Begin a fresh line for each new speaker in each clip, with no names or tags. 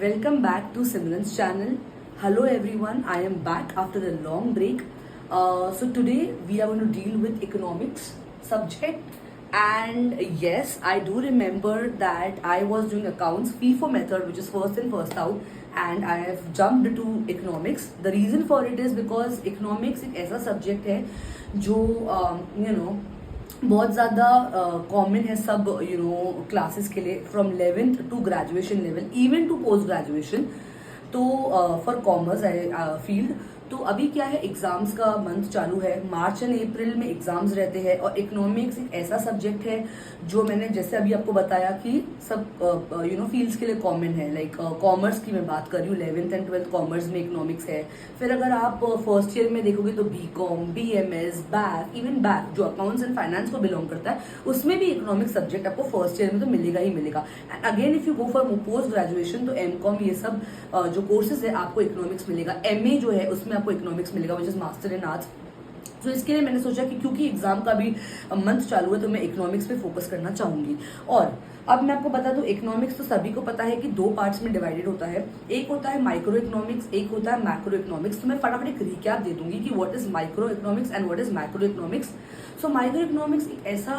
Welcome back to Simran's channel. Hello everyone, I am back after a long break. So today we are going to deal with economics subject, and yes, I do remember that I was doing accounts FIFO method, which is first in first out, and I have jumped to economics. The reason for it is because economics एक ऐसा subject है जो बहुत ज़्यादा common है सब classes के लिए, from 11th to graduation level, even to post graduation. तो फॉर कॉमर्स आई फील्ड. तो अभी क्या है, एग्जाम्स का मंथ चालू है. मार्च एंड अप्रैल में एग्जाम्स रहते हैं, और इकोनॉमिक्स एक ऐसा सब्जेक्ट है जो मैंने जैसे अभी आपको बताया कि सब फील्ड्स के लिए कॉमन है. लाइक कॉमर्स की मैं बात कर रही हूँ, 11th एंड 12th कॉमर्स में इकोनॉमिक्स है. फिर अगर आप फर्स्ट ईयर में देखोगे तो BCom, BMS, back, even back जो अकाउंट्स एंड फाइनेंस को बिलोंग करता है, उसमें भी इकोनॉमिक्स सब्जेक्ट आपको फर्स्ट ईयर में तो मिलेगा ही मिलेगा. And again if you go for post graduation तो MCom ये सब जो कोर्सेज है आपको इकोनॉमिक्स मिलेगा. MA जो है उसमें आपको इकोनॉमिक्स मिलेगा, which is master in arts. तो इसके लिए मैंने सोचा कि क्योंकि एग्जाम का भी मंथ चालू है तो मैं इकोनॉमिक्स पे फोकस करना चाहूंगी. और अब मैं आपको बता दूं, इकोनॉमिक्स तो सभी को पता है कि दो पार्ट्स में डिवाइडेड होता है. एक होता है माइक्रो इकोनॉमिक्स, एक होता है मैक्रो इकोनॉमिक्स. तो मैं फटाफट एक रिकैप दे दूंगी कि what is micro economics and what is macro economics. So micro economics एक ऐसा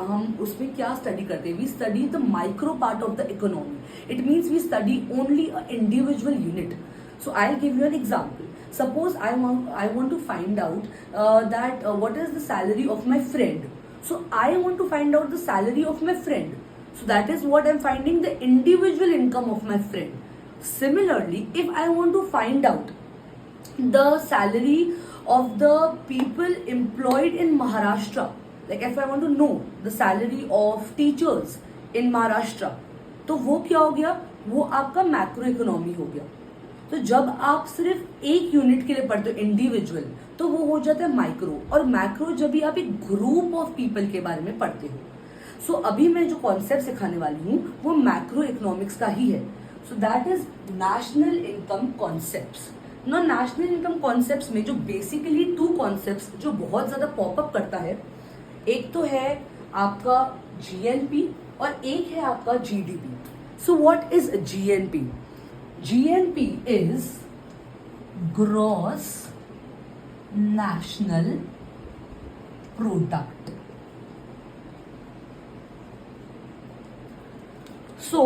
हम उसमें क्या स्टडी करते हैं, we study the micro part of the economy. It means we study only a individual unit. So I'll give you an example. Suppose I want to find out that what is the salary of my friend. So I want to find out the salary of my friend. So that is what I'm finding, the individual income of my friend. Similarly, if I want to find out the salary of the people employed in Maharashtra, like if I want to know the salary of teachers in Maharashtra, तो वो क्या हो गया, वो आपका macro economy हो गया. तो जब आप सिर्फ एक यूनिट के लिए पढ़ते हो इंडिविजुअल, तो वो हो जाता है माइक्रो. और मैक्रो जब भी आप एक ग्रुप ऑफ पीपल के बारे में पढ़ते हो. सो अभी मैं जो कॉन्सेप्ट सिखाने वाली हूँ वो मैक्रो इकोनॉमिक्स का ही है. So that is national income concepts. No, national income concepts में जो बेसिकली टू कॉन्सेप्ट्स जो बहुत ज्यादा पॉपअप करता है, एक तो है आपका GNP और एक है आपका GDP. So what is GNP? GNP is gross national product. So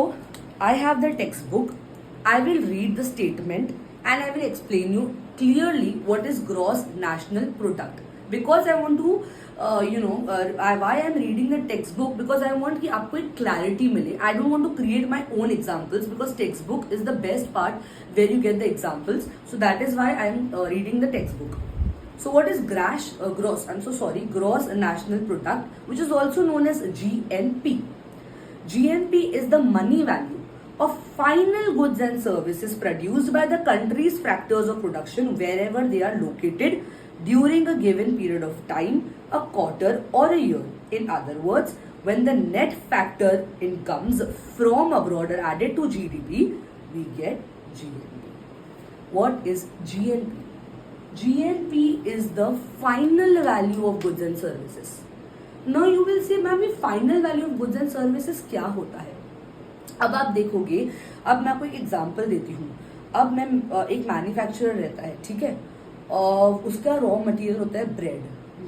I have the textbook. I will read the statement and I will explain you clearly what is gross national product, because I want to why I am reading the textbook, because I want कि आपको एक clarity मिले. I don't want to create my own examples because textbook is the best part where you get the examples. So that is why I am reading the textbook. So what is gross national product, which is also known as GNP. GNP is the money value of final goods and services produced by the country's factors of production wherever they are located during a given period of time, a quarter or a year. In other words, when the net factor incomes from abroad are added to GDP, we get GNP. What is GNP? GNP is the final value of goods and services. Now you will say, ma'am ये final value of goods and services क्या होता है? अब आप देखोगे, अब मैं आपको एक एग्जांपल देती हूँ. अब मैं एक मैन्युफैक्चरर रहता है, ठीक है, और उसका रॉ मटेरियल होता है ब्रेड.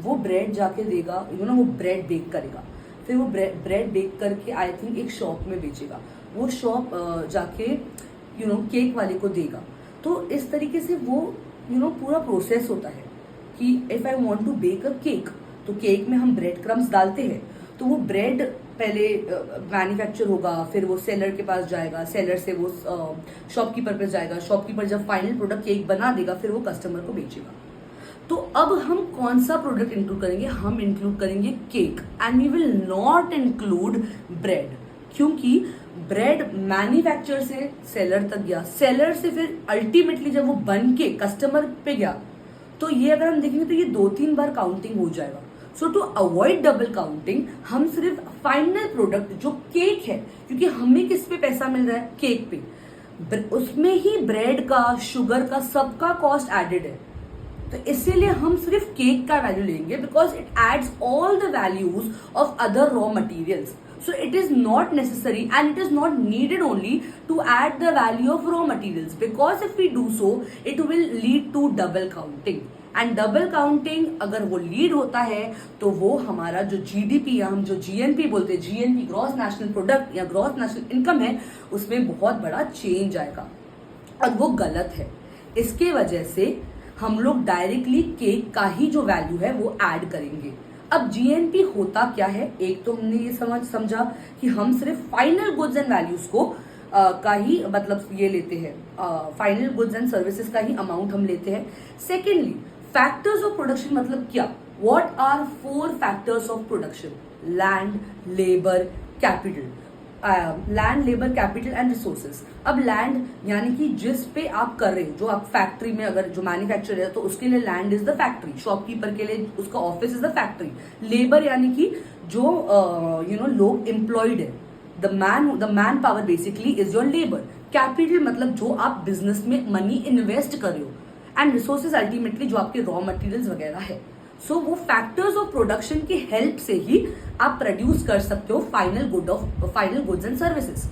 वो ब्रेड जाके देगा, वो ब्रेड बेक करेगा. फिर वो ब्रेड बेक करके आई थिंक एक शॉप में बेचेगा. वो शॉप जाके केक वाले को देगा. तो इस तरीके से वो पूरा प्रोसेस होता है कि if I want to bake a cake, तो केक में हम ब्रेड क्रम्स डालते हैं. तो वो ब्रेड पहले मैन्युफैक्चर होगा, फिर वो सेलर के पास जाएगा, सेलर से वो शॉपकीपर पे जाएगा, शॉपकीपर जब फाइनल प्रोडक्ट केक बना देगा फिर वो कस्टमर को बेचेगा. तो अब हम कौन सा प्रोडक्ट इंक्लूड करेंगे? हम इंक्लूड करेंगे cake, and we will not include bread, क्योंकि ब्रेड मैन्युफैक्चर से सेलर तक गया, सेलर से फिर अल्टीमेटली जब वो बन के कस्टमर पे गया, तो ये अगर हम देखेंगे तो ये 2-3 बार काउंटिंग हो जाएगा. सो टू अवॉइड डबल काउंटिंग हम सिर्फ फाइनल प्रोडक्ट जो केक है, क्योंकि हमें किस पे पैसा मिल रहा है? केक पे. उसमें ही ब्रेड का, शुगर का, सबका कॉस्ट एडेड है. तो इसीलिए हम सिर्फ केक का वैल्यू लेंगे, because it adds all the values of other raw materials. So it is not necessary and it is not needed only to add the value of raw materials, because if we do so it will lead to double counting, and double counting अगर वो lead होता है तो वो हमारा जो GDP या हम जो जीएनपी बोलते हैं, जीएनपी ग्रॉस नेशनल प्रोडक्ट या ग्रॉस नेशनल इनकम है, उसमें बहुत बड़ा चेंज आएगा और वो गलत है। इसके वजह से हम लोग डायरेक्टली केक का ही जो वैल्यू है वो ऐड करेंगे। अब जीएनपी होता क्या है, एक तो हमने ये समझा कि हम सिर्फ फाइनल गुड्स एंड वैल्यूज को का ही मतलब ये लेते हैं, फाइनल गुड्स एंड सर्विसेज का ही अमाउंट हम लेते हैं। सेकेंडली फैक्टर्स ऑफ प्रोडक्शन मतलब क्या, what are 4 factors of production, land, labour, capital, land, labour, capital and resources. अब लैंड यानी कि जिस पे आप कर रहे हो, जो आप फैक्ट्री में अगर जो मैन्युफैक्चर है तो उसके लिए land is the factory, shopkeeper के लिए उसका office is the factory. Labour यानी कि जो लोग एम्प्लॉयड है, the man power basically is your labour. Capital मतलब जो आप बिजनेस में मनी इन्वेस्ट कर रहे हो, एंड रिसोर्सेज अल्टीमेटली जो आपके रॉ मटेरियल्स वगैरह है। सो वो फैक्टर्स ऑफ प्रोडक्शन की हेल्प से ही आप प्रोड्यूस कर सकते हो final goods and services.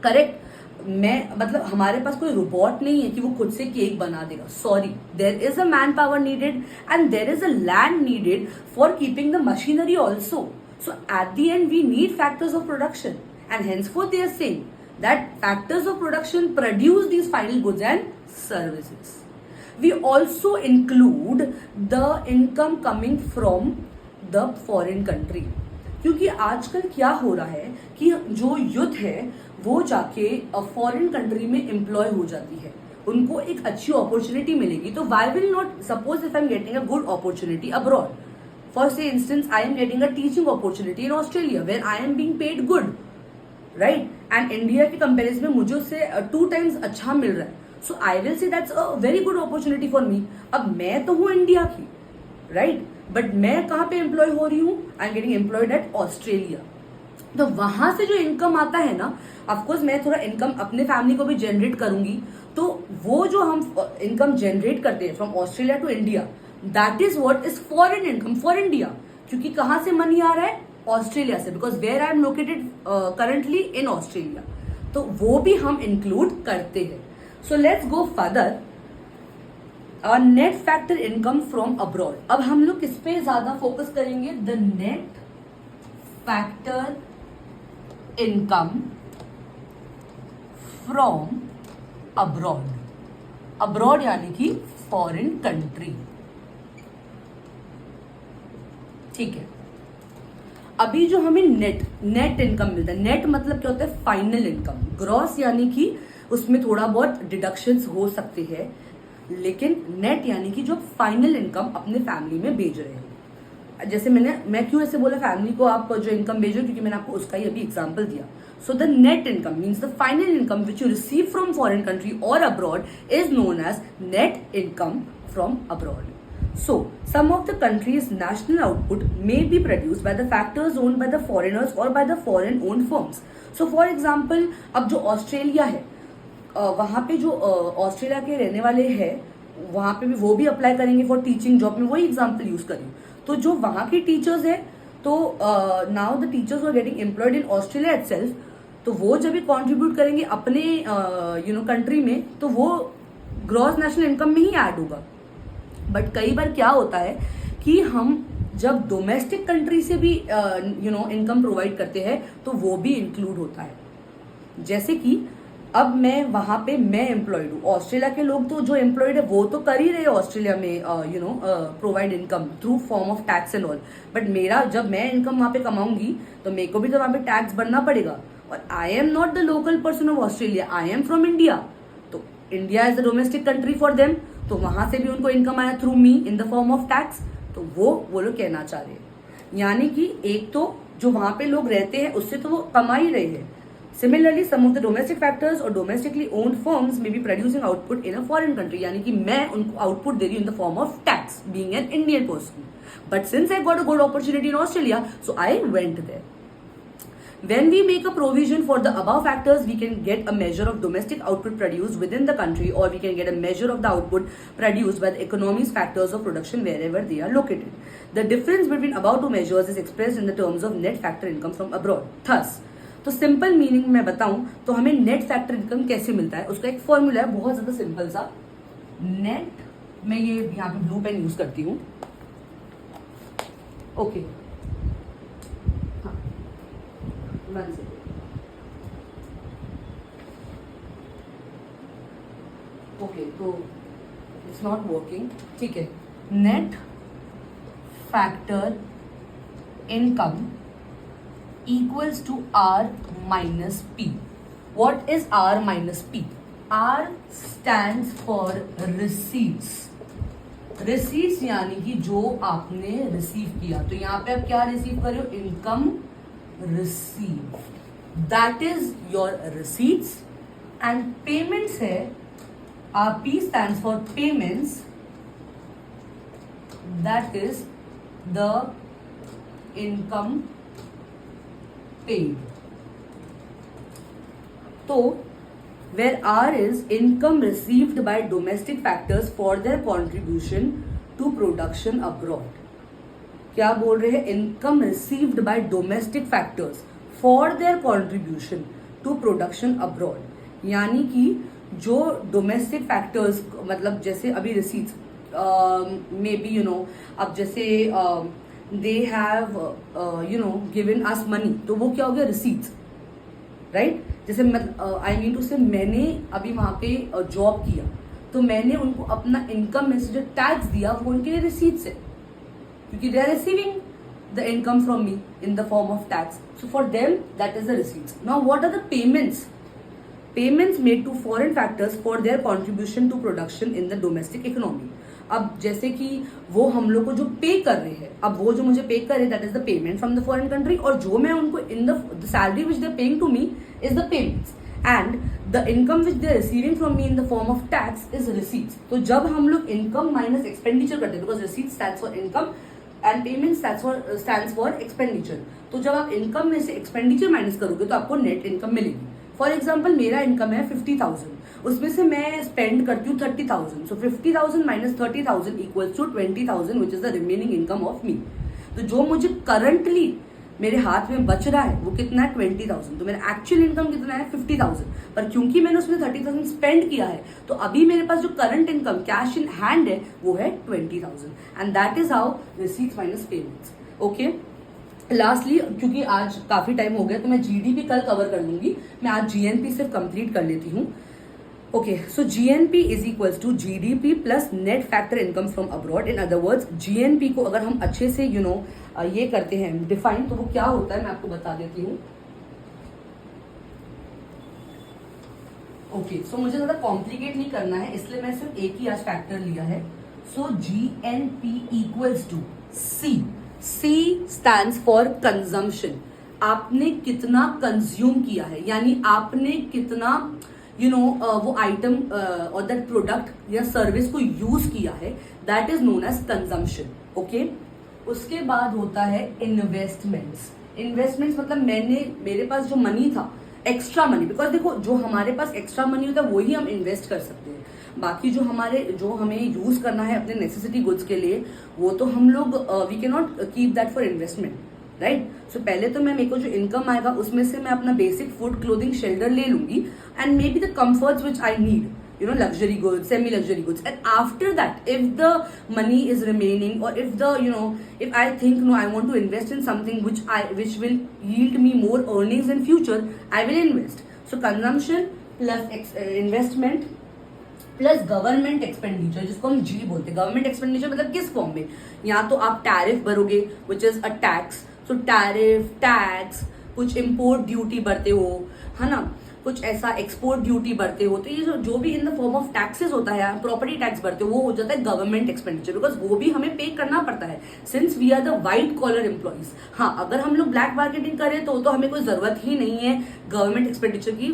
Correct. मैं मतलब हमारे पास कोई रोबोट नहीं है कि वो खुद से केक बना देगा, sorry, there is a man power needed and there is a land needed for keeping the machinery also. So at the end we need factors of production and henceforth they are saying that factors of production produce these final goods and services. We also include the income coming from the foreign country, क्योंकि आजकल क्या हो रहा है कि जो youth है वो जाके फॉरेन कंट्री में एम्प्लॉय हो जाती है, उनको एक अच्छी अपॉर्चुनिटी मिलेगी, तो why will not, suppose if I'm getting a good opportunity abroad, for say instance I am getting a teaching opportunity in Australia where I am being paid good, right, and India के comparison में मुझे उससे 2 times अच्छा मिल रहा है, so I will say that's a very good opportunity for me. अब मैं तो हूँ इंडिया की, राइट, बट मैं कहाँ पे एम्प्लॉय हो रही हूँ, I am getting employed at Australia. तो वहां से जो इनकम आता है ना, ऑफकोर्स मैं थोड़ा इनकम अपने फैमिली को भी जनरेट करूंगी, तो वो जो हम इनकम जनरेट करते हैं from Australia to India, that is what is foreign income for India. क्योंकि कहाँ से मनी आ रहा है, ऑस्ट्रेलिया से, because where I am located currently in Australia, तो वो भी हम इंक्लूड करते हैं। So let's go further, net factor income from abroad. अब हम लोग किस पे ज्यादा फोकस करेंगे, the net factor income from abroad. Abroad यानी कि फॉरेन कंट्री, ठीक है। अभी जो हमें नेट इनकम मिलता है, नेट मतलब क्या होता है, फाइनल इनकम। ग्रॉस यानी कि उसमें थोड़ा बहुत डिडक्शंस हो सकते हैं, लेकिन नेट यानी कि जो फाइनल इनकम अपने फैमिली में भेज रहे हैं। जैसे मैं क्यों ऐसे बोला फैमिली को आप जो इनकम भेजो, क्योंकि मैंने आपको उसका ही अभी एग्जांपल दिया। So the net income means the final income which you receive from foreign country और abroad is known as net income from abroad. So, some of the country's national output may be produced by the factors owned by the foreigners or by the foreign owned firms. So, for example, अब जो Australia है, वहाँ पे जो Australia के रहने वाले हैं, वहाँ पे भी वो भी अप्लाई करेंगे फॉर टीचिंग जॉब में, वही एग्जाम्पल यूज करें तो जो वहाँ के टीचर्स है, तो now the teachers are getting employed in Australia itself, तो वो जब भी कॉन्ट्रीब्यूट करेंगे अपने कंट्री में, तो वो ग्रॉस नेशनल इनकम में ही ऐड होगा. बट कई बार क्या होता है कि हम जब डोमेस्टिक कंट्री से भी इनकम प्रोवाइड करते हैं, तो वो भी इंक्लूड होता है. जैसे कि अब मैं वहां पे मैं एम्प्लॉयड हूँ, ऑस्ट्रेलिया के लोग तो जो एम्प्लॉयड है वो तो कर ही रहे ऑस्ट्रेलिया में provide income through form of tax and all. But मेरा जब मैं इनकम वहां पे कमाऊंगी तो मेरे को भी तो वहां पे टैक्स भरना पड़ेगा. और I am not the local person of Australia, I am from India, तो India is the domestic country for them, तो वहां से भी उनको इनकम आया through me in the form of tax. तो वो लोग कहना चाह रहे हैं, यानी कि एक तो जो वहां पे लोग रहते हैं उससे तो वो कमा ही रहे हैं. Similarly, some of the domestic factors or domestically owned firms may be producing output in a foreign country. यानी कि मैं उनको output दे रही हूँ in the form of tax, being an Indian person. But since I got a good opportunity in Australia, so I went there. When we make a provision for the above factors, we can get a measure of domestic output produced within the country, or we can get a measure of the output produced by the economy's factors of production wherever they are located. The difference between above two measures is expressed in the terms of net factor income from abroad. Thus, तो simple meaning में बताऊं तो हमें net factor income कैसे मिलता है, उसका एक फॉर्मूला है बहुत ज्यादा सिंपल सा. नेट, मैं ये यहाँ पे ब्लू पेन यूज करती हूँ. ओके, हाँ, 1 सेकेंड. ओके, तो इट्स नॉट वर्किंग. ठीक है. Net factor income equals to R minus P. What is R minus P? R stands for receipts. Receipts यानी कि जो आपने रिसीव किया. तो यहाँ पे आप क्या रिसीव कर रहे हो? Income receive. That is your receipts. And payments है, P stands for payments. That is the income paid. So, where R is income received by domestic factors for their contribution to production abroad. क्या बोल रहे हैं? Income received by domestic factors for their contribution to production abroad. यानी कि जो domestic factors, मतलब जैसे अभी रिसीट्स मे बी अब जैसे they have given us money, तो वो क्या हो गया? receipts, right? जैसे I mean to say मैंने अभी वहाँ पे जॉब किया, तो मैंने उनको अपना इनकम में से जो टैक्स दिया वो उनके लिए receipts है, क्योंकि they are receiving the income from me in the form of tax. So for them that is the receipts. Now what are the payments? Payments made to foreign factors for their contribution to production in the domestic economy. अब जैसे कि वो हम लोग को जो पे कर रहे हैं, अब वो जो मुझे पे कर रहे हैं that is the payment from the foreign country, और जो मैं उनको in the salary which they are paying to me is the payments, and the income which they are receiving from me in the form of tax is receipts. तो जब हम लोग income minus expenditure करते हैं, because receipt stands for income and payment stands for expenditure, तो जब आप income में से एक्सपेंडिचर माइनस करोगे तो आपको नेट इनकम मिलेगी. फॉर एग्जाम्पल मेरा इनकम है 50,000, उसमें से मैं स्पेंड करती हूँ 30,000. So 50,000 minus 30,000 equals to 20,000 which is the remaining income of me. तो जो मुझे करंटली मेरे हाथ में बच रहा है वो कितना है? 20,000. तो मेरा एक्चुअल इनकम कितना है? 50,000. पर क्योंकि मैंने उसमें 30,000 स्पेंड किया है, तो अभी मेरे पास जो current income cash in hand है वो है 20,000. And that is how receipts minus payments. Okay, lastly क्योंकि आज काफी टाइम हो गया तो मैं जीडीपी कल कवर कर लूंगी, मैं आज जीएनपी सिर्फ कंप्लीट कर लेती हूँ. Okay, so GNP is equals to GDP plus net factor income from abroad. In other words GNP को अगर हम अच्छे से ये करते हैं डिफाइन, तो वो क्या होता है मैं आपको बता देती हूँ. ओके, सो मुझे ज्यादा कॉम्प्लिकेट नहीं करना है, इसलिए मैं सिर्फ एक ही आज फैक्टर लिया है. So GNP equals to C. C stands for consumption. आपने कितना कंज्यूम किया है, यानी आपने कितना वो आइटम और दैट प्रोडक्ट या सर्विस को यूज किया है, that is known as consumption. Okay, उसके बाद होता है इन्वेस्टमेंट्स. इन्वेस्टमेंट्स मतलब मेरे पास जो मनी था, एक्स्ट्रा मनी, बिकॉज देखो जो हमारे पास एक्स्ट्रा मनी होता है वही हम इन्वेस्ट कर सकते हैं. बाकी जो हमें यूज करना है अपने नेसेसिटी गुड्स के लिए, वो तो हम लोग we can not keep that for investment, right. So पहले तो मेरे को जो इनकम आएगा उसमें से मैं अपना बेसिक फूड, क्लोथिंग, शेल्टर ले लूंगी, and may be the comforts which I need, luxury goods, semi luxury goods, and after that if the money is remaining, or if if I think no, I want to invest in something which will yield me more earnings in future, I will invest. So consumption plus investment plus government expenditure, जिसको हम जी बोलते हैं. Government expenditure मतलब किस form में? या तो आप टैरिफ भरोगे which is a tax, so tariff, tax, कुछ इम्पोर्ट ड्यूटी भरते हो, है ना, कुछ ऐसा एक्सपोर्ट ड्यूटी भरते हो, तो ये जो भी इन द फॉर्म ऑफ टैक्सेस होता है, प्रॉपर्टी टैक्स भरते हो, वो हो जाता है गवर्नमेंट एक्सपेंडिचर, बिकॉज वो भी हमें पे करना पड़ता है since we are the white collar employees. हाँ, अगर हम लोग ब्लैक मार्केटिंग करें तो हमें कोई जरूरत ही नहीं है गवर्नमेंट एक्सपेंडिचर की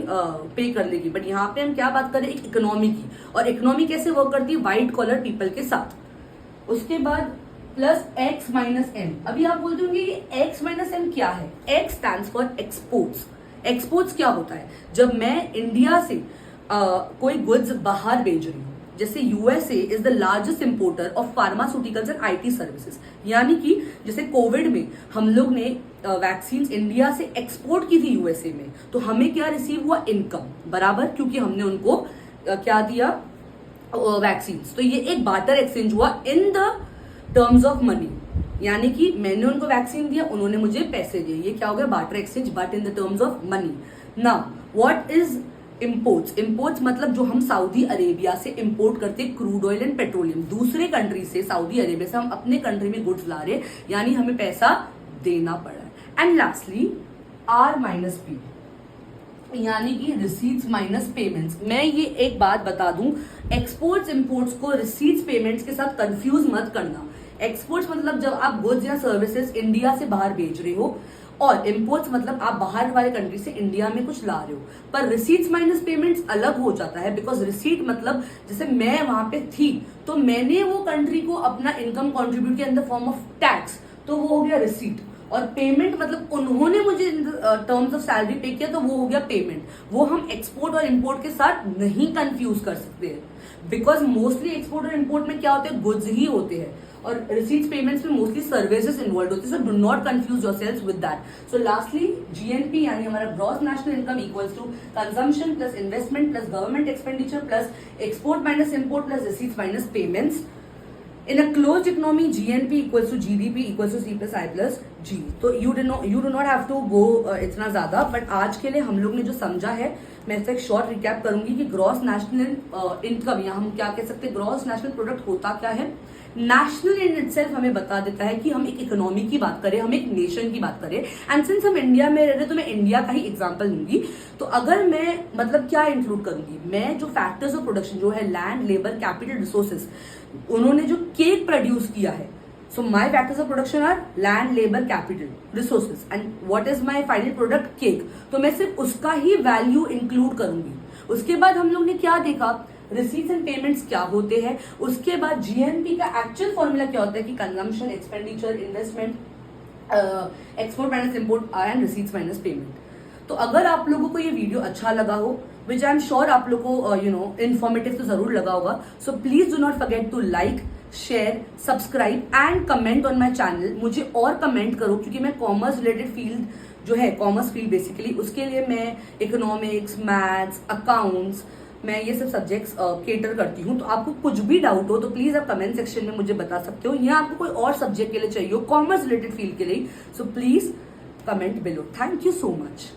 पे करने की. बट यहाँ पे हम क्या बात करें? एक इकोनॉमी की, और इकोनॉमी कैसे वर्क करती है? व्हाइट कॉलर पीपल के साथ. उसके बाद प्लस एक्स माइनस एम। अभी आप बोलते होंगे ये एक्स माइनस एम क्या है? X stands for exports. Exports क्या होता है? जब मैं इंडिया से कोई गुड्स बाहर भेज रही हूँ, जैसे USA is the largest importer of pharmaceuticals and IT services, यानी कि जैसे कोविड में हम लोग ने वैक्सीन इंडिया से एक्सपोर्ट की थी यूएसए में, तो हमें क्या रिसीव हुआ? इनकम, बराबर, क्योंकि हमने उनको क्या दिया? वैक्सीन। तो ये एक बार्टर एक्सचेंज हुआ in the terms of money, यानी कि मैंने उनको वैक्सीन दिया, उन्होंने मुझे पैसे दिए। ये क्या हो गया? Barter exchange, but in the terms of money. Now what is imports? Imports मतलब जो हम सऊदी अरेबिया से इंपोर्ट करते हैं क्रूड ऑयल एंड पेट्रोलियम, दूसरे कंट्री से, सऊदी अरेबिया से हम अपने कंट्री में गुड्स ला रहे, यानी हमें पैसा देना पड़ रहा है। And lastly R minus P, यानी कि रिसीट्स माइनस पेमेंट्स। मैं ये एक बात बता दूं, एक्सपोर्ट्स इंपोर्ट्स को रिसीट्स पेमेंट्स के साथ कंफ्यूज मत करना। एक्सपोर्ट्स मतलब जब आप गुड्स या सर्विसेज इंडिया से बाहर भेज रहे हो, और इंपोर्ट्स मतलब आप बाहर वाले कंट्री से इंडिया में कुछ ला रहे हो। पर रिसीट्स माइनस पेमेंट्स अलग हो जाता है, बिकॉज रिसीट मतलब जैसे मैं वहां पे थी तो मैंने वो कंट्री को अपना इनकम कॉन्ट्रीब्यूट किया इन द फॉर्म ऑफ टैक्स, तो वो हो गया रिसीट। और पेमेंट मतलब उन्होंने मुझे टर्म्स ऑफ सैलरी पे किया, तो वो हो गया पेमेंट। वो हम एक्सपोर्ट और इंपोर्ट के साथ नहीं कंफ्यूज कर सकते हैं, बिकॉज मोस्टली एक्सपोर्ट और इंपोर्ट में क्या होते हैं? गुड्स ही होते हैं, और रिसीट्स पेमेंट्स में मोस्टली सर्विसेज इन्वॉल्व होती है। So do not confuse yourselves with that. So lastly GNP यानी हमारा gross national income equals to consumption plus investment plus government expenditure plus export minus import plus receipts minus payments. In a closed economy, GNP equals to GDP equals to C plus I plus G. तो you do not have to go इतना ज्यादा, but आज के लिए हम लोग ने जो समझा है, मैं इसका एक शॉर्ट रिकैप करूंगी कि ग्रॉस नेशनल इनकम, या हम क्या कह सकते हैं, ग्रॉस नेशनल प्रोडक्ट होता क्या है? नेशनल इन इटसेल्फ हमें बता देता है कि हम एक इकोनॉमी की बात करें, हम एक नेशन की बात करें। एंड सिंस हम इंडिया में रह रहे, तो मैं इंडिया का ही एग्जांपल लूंगी। तो अगर मैं मतलब क्या इंक्लूड करूंगी, मैं जो फैक्टर्स ऑफ प्रोडक्शन जो है लैंड, लेबर, कैपिटल, रिसोर्सेज, उन्होंने जो केक प्रोड्यूस किया है, so my factors of production are land, labour, capital, resources, and what is my final product? Cake. तो मैं सिर्फ उसका ही वैल्यू इंक्लूड करूंगी। उसके बाद हम लोग ने क्या देखा? रिसीट्स एंड पेमेंट्स क्या होते हैं। उसके बाद जीएनपी का एक्चुअल फॉर्मूला क्या होता है कि consumption, expenditure, investment, export minus import and receipts minus payment. तो अगर आप लोगों को ये वीडियो अच्छा लगा हो, विच आई एम श्योर आप लोगों को इन्फॉर्मेटिव तो जरूर लगा होगा, so please do not forget to like, share, subscribe and comment on my channel. मुझे और कमेंट करो, क्योंकि मैं कॉमर्स रिलेटेड फील्ड जो है, कॉमर्स फील्ड बेसिकली, उसके लिए मैं इकोनॉमिक्स, मैथ्स, अकाउंट्स, मैं ये सब सब्जेक्ट्स केटर करती हूँ। तो आपको कुछ भी डाउट हो तो प्लीज आप कमेंट सेक्शन में मुझे बता सकते हो, या आपको कोई और सब्जेक्ट के लिए चाहिए हो, कॉमर्स रिलेटेड फील्ड के लिए, so please comment below. Thank you so much.